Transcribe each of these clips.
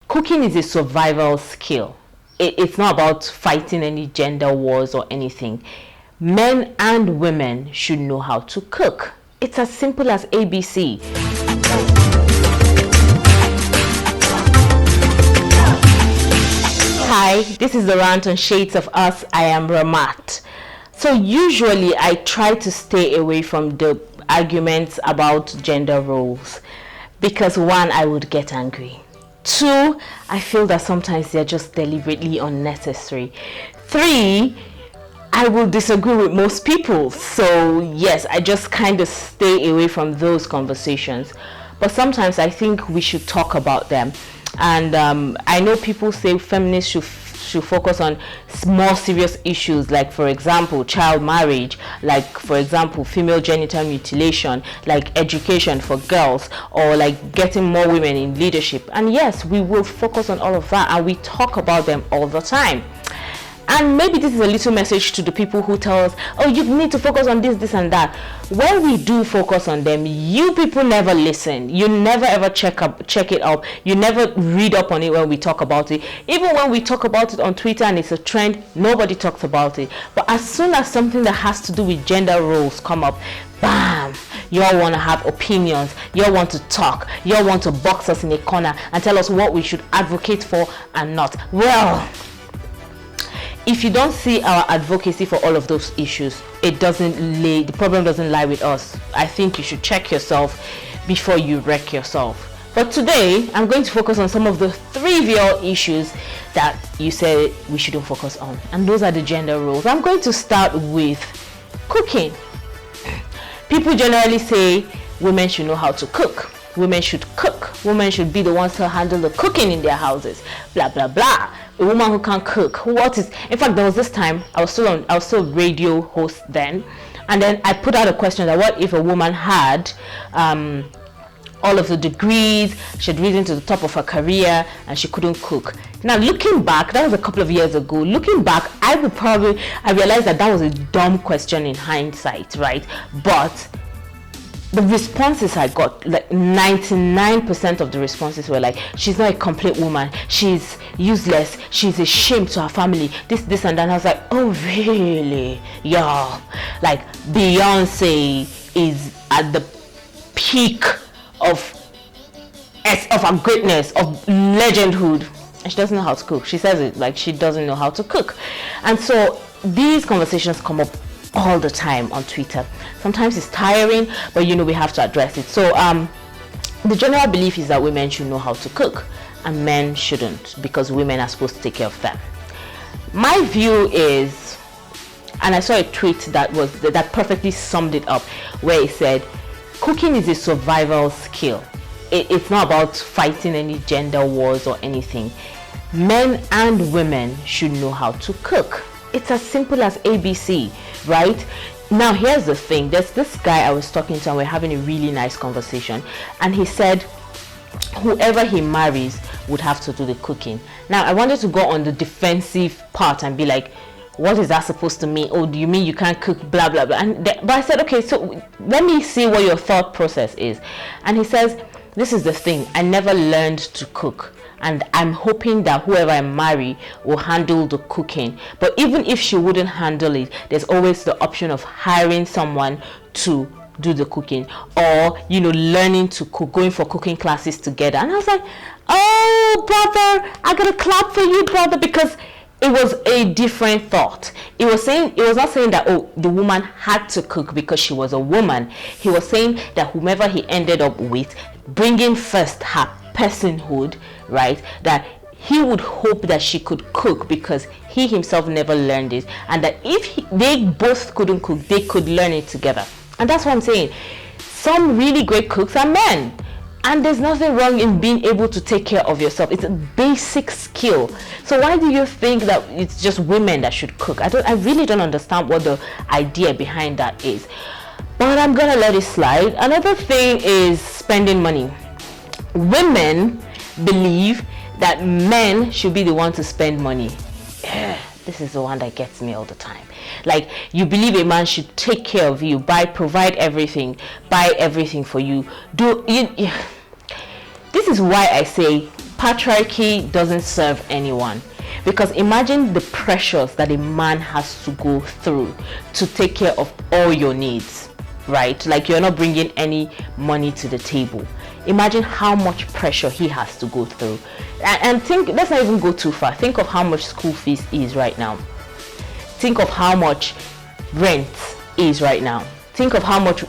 Cooking is a survival skill. It's not about fighting any gender wars or anything. Men and women should know how to cook. It's as simple as ABC. Hi, this is the Rant on Shades of Us. I am Ramat. So usually I try to stay away from the arguments about gender roles because one, I would get angry. Two, I feel that sometimes they're just deliberately unnecessary. Three, I will disagree with most people. So yes, I just kind of stay away from those conversations. But sometimes I think we should talk about them. And I know people say feminists should focus on more serious issues, like for example child marriage, like for example female genital mutilation, like education for girls, or like getting more women in leadership. And yes, we will focus on all of that, and we talk about them all the time. And maybe this is a little message to the people who tell us, oh, you need to focus on this and that. When we do focus on them, you people never listen. You never ever check it up. You never read up on it when we talk about it. Even when we talk about it on Twitter and it's a trend, nobody talks about it. But as soon as something that has to do with gender roles come up, bam, y'all want to have opinions, y'all want to talk, y'all want to box us in a corner and tell us what we should advocate for and not. Well, if you don't see our advocacy for all of those issues, the problem doesn't lie with us. I think you should check yourself before you wreck yourself. But today, I'm going to focus on some of the trivial issues that you said we shouldn't focus on. And those are the gender roles. I'm going to start with cooking. People generally say women should know how to cook. Women should cook. Women should be the ones to handle the cooking in their houses. Blah, blah, blah. A woman who can't cook. In fact, there was this time, I was still a radio host then. And then I put out a question that what if a woman had all of the degrees, she had risen to the top of her career, and she couldn't cook. Now, looking back, that was a couple of years ago. Looking back, I realized that was a dumb question in hindsight, right? But the responses I got, like 99% of the responses were like, she's not a complete woman, she's useless, she's a shame to her family, this and that. And I was like, oh really? Y'all, like Beyonce is at the peak of her greatness, of legendhood, and she doesn't know how to cook. She says it like she doesn't know how to cook. And so these conversations come up all the time on Twitter. Sometimes it's tiring, but we have to address it. So the general belief is that women should know how to cook and men shouldn't, because women are supposed to take care of them. My view is, and I saw a tweet that perfectly summed it up, where it said cooking is a survival skill. It's not about fighting any gender wars or anything. Men and women should know how to cook. It's as simple as ABC, right? Now, here's the thing. There's this guy I was talking to, and we're having a really nice conversation. And he said, whoever he marries would have to do the cooking. Now, I wanted to go on the defensive part and be like, what is that supposed to mean? Oh, do you mean you can't cook, blah, blah, blah. But I said, okay, so let me see what your thought process is. And he says, this is the thing. I never learned to cook. And I'm hoping that whoever I marry will handle the cooking. But even if she wouldn't handle it, there's always the option of hiring someone to do the cooking, or learning to cook, going for cooking classes together. And I was like, oh brother, I gotta clap for you, brother, because it was a different thought. It was not saying that, oh, the woman had to cook because she was a woman. He was saying that whomever he ended up with, bringing first her personhood, right, that he would hope that she could cook because he himself never learned it, and that if they both couldn't cook, they could learn it together. And that's what I'm saying. Some really great cooks are men, and there's nothing wrong in being able to take care of yourself. It's a basic skill. So why do you think that it's just women that should cook? I really don't understand what the idea behind that is, but I'm gonna let it slide. Another thing is spending money. Women believe that men should be the one to spend money. This is the one that gets me all the time. Like, you believe a man should take care of you, provide everything, buy everything for you. This is why I say patriarchy doesn't serve anyone. Because imagine the pressures that a man has to go through to take care of all your needs, right? Like, you're not bringing any money to the table. Imagine how much pressure he has to go through. And think, let's not even go too far. Think of how much school fees is right now. Think of how much rent is right now. Think of how much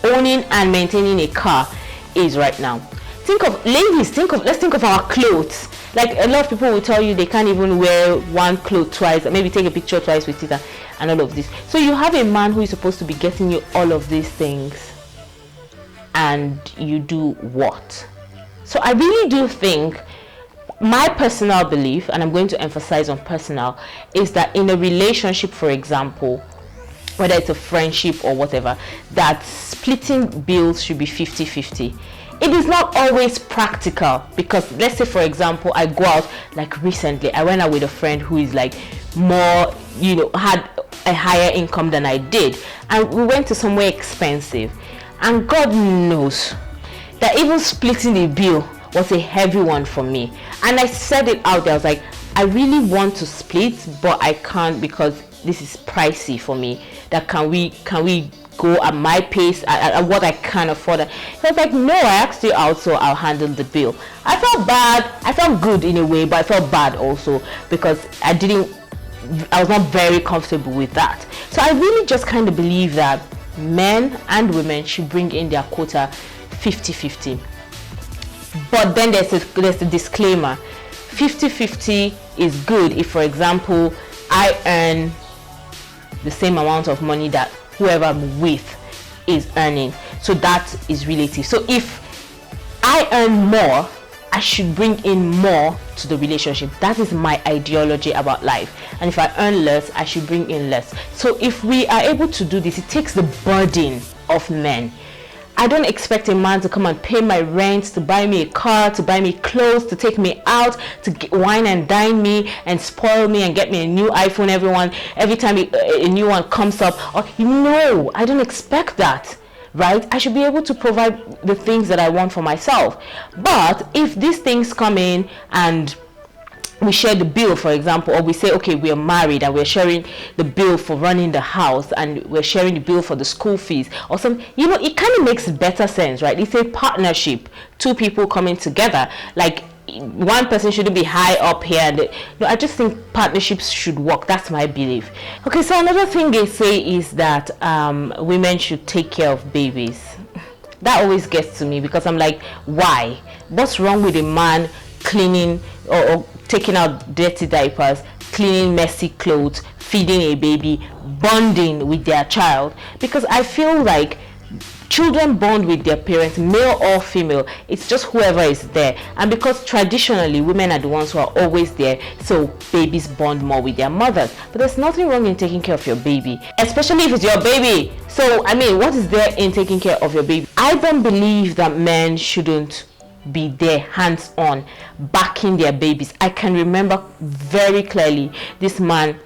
owning and maintaining a car is right now. Think of, ladies, let's think of our clothes. Like, a lot of people will tell you they can't even wear one cloth twice, maybe take a picture twice with it and all of this. So you have a man who is supposed to be getting you all of these things, and you do what? So I really do think, my personal belief, and I'm going to emphasize on personal, is that in a relationship, for example, whether it's a friendship or whatever, that splitting bills should be 50-50. It is not always practical, because let's say, for example, I go out, like recently I went out with a friend who is like more, had a higher income than I did, and we went to somewhere expensive, and God knows that even splitting the bill was a heavy one for me. And I said it out there, I was like, I really want to split, but I can't, because this is pricey for me. That can we go at my pace, at what I can afford? So I was like, no, I asked you out, so I'll handle the bill. I felt bad. I felt good in a way, but I felt bad also, because I was not very comfortable with that. So I really just kind of believe that men and women should bring in their quota 50-50. But then there's a disclaimer. 50-50 is good if, for example, I earn the same amount of money that whoever I'm with is earning. So that is relative. So if I earn more, I should bring in more to the relationship. That is my ideology about life. And if I earn less, I should bring in less. So if we are able to do this, it takes the burden off men. I don't expect a man to come and pay my rent, to buy me a car, to buy me clothes, to take me out, to wine and dine me and spoil me and get me a new iPhone every time a new one comes up. No, I don't expect that, right? I should be able to provide the things that I want for myself. But if these things come in and we share the bill, for example, or we say, okay, we are married and we're sharing the bill for running the house, and we're sharing the bill for the school fees or something, it kind of makes better sense, right? It's a partnership, two people coming together. Like, one person shouldn't be high up here. I just think partnerships should work. That's my belief. Okay, so another thing they say is that women should take care of babies. That always gets to me, because I'm like, why? What's wrong with a man cleaning or taking out dirty diapers, cleaning messy clothes, feeding a baby, bonding with their child? Because I feel like children bond with their parents, male or female. It's just whoever is there. And because traditionally women are the ones who are always there, so babies bond more with their mothers. But there's nothing wrong in taking care of your baby, especially if it's your baby. So I mean, what is there in taking care of your baby? I don't believe that men shouldn't be there hands-on backing their babies. I can remember very clearly this man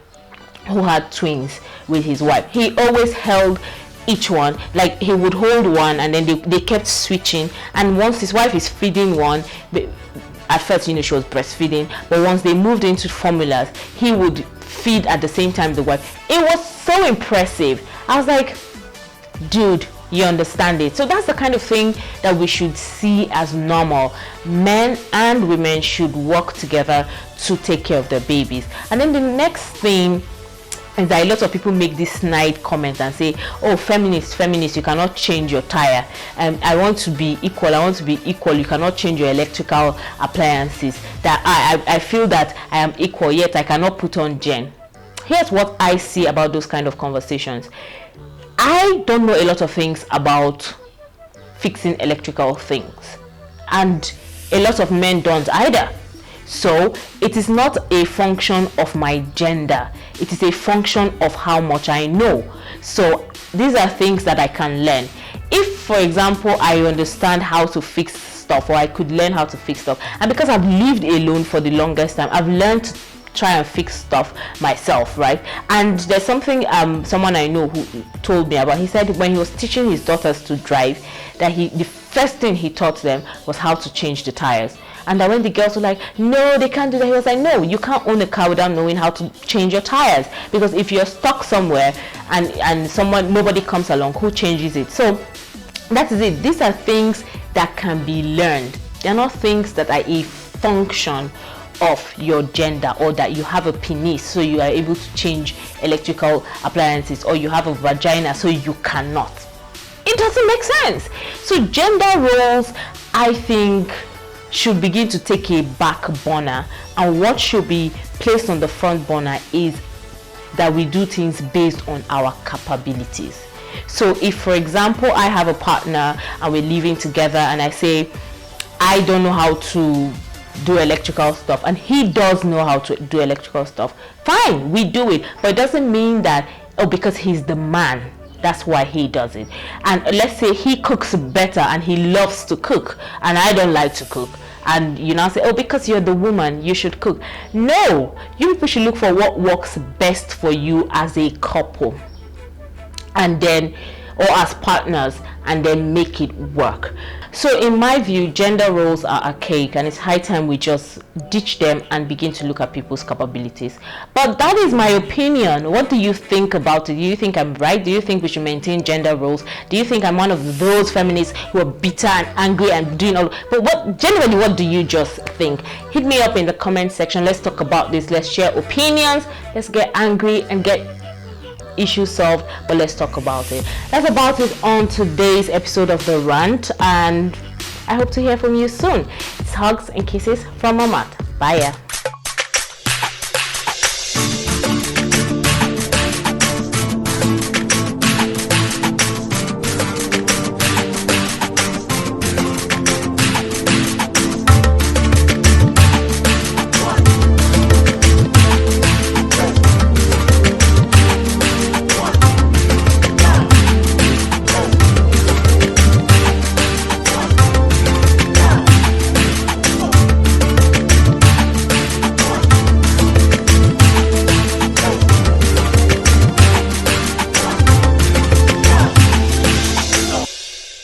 who had twins with his wife. He always held each one, like he would hold one and then they kept switching, and once his wife is feeding one, at first she was breastfeeding, but once they moved into formulas, he would feed at the same time the wife. It was so impressive. I was like, dude, you understand it. So that's the kind of thing that we should see as normal. Men and women should work together to take care of their babies. And then the next thing is that a lot of people make this snide comment and say, oh, feminist, you cannot change your tire. I want to be equal. You cannot change your electrical appliances. That I feel that I am equal, yet I cannot put on gen. Here's what I see about those kind of conversations. I don't know a lot of things about fixing electrical things, and a lot of men don't either. So it is not a function of my gender, it is a function of how much I know. So these are things that I can learn. If, for example, I understand how to fix stuff, or I could learn how to fix stuff, and because I've lived alone for the longest time, I've learned to try and fix stuff myself, right? And there's something someone I know who told me about. He said when he was teaching his daughters to drive, that the first thing he taught them was how to change the tires. and that when the girls were like, no, they can't do that, he was like, no, you can't own a car without knowing how to change your tires, because if you're stuck somewhere and nobody comes along, who changes it? So that is it. These are things that can be learned. They're not things that are a function of your gender, or that you have a penis so you are able to change electrical appliances, or you have a vagina so you cannot. It doesn't make sense. So gender roles, I think, should begin to take a back burner, and what should be placed on the front burner is that we do things based on our capabilities. So if, for example, I have a partner and we're living together, and I say, I don't know how to do electrical stuff, and he does know how to do electrical stuff, fine, we do it. But it doesn't mean that, oh, because he's the man, that's why he does it. And let's say he cooks better and he loves to cook, and I don't like to cook, and you now say, oh, because you're the woman, you should cook. No, you people should look for what works best for you as a couple, and then, or as partners, and then make it work. So in my view, gender roles are archaic, and it's high time we just ditch them and begin to look at people's capabilities. But that is my opinion. What do you think about it? Do you think I'm right? Do you think we should maintain gender roles? Do you think I'm one of those feminists who are bitter and angry and doing all? But generally, what do you just think? Hit me up in the comment section. Let's talk about this. Let's share opinions. Let's get angry and get issue solved, but let's talk about it. That's about it on today's episode of The Rant, and I hope to hear from you soon. It's hugs and kisses from Mamat. Bye.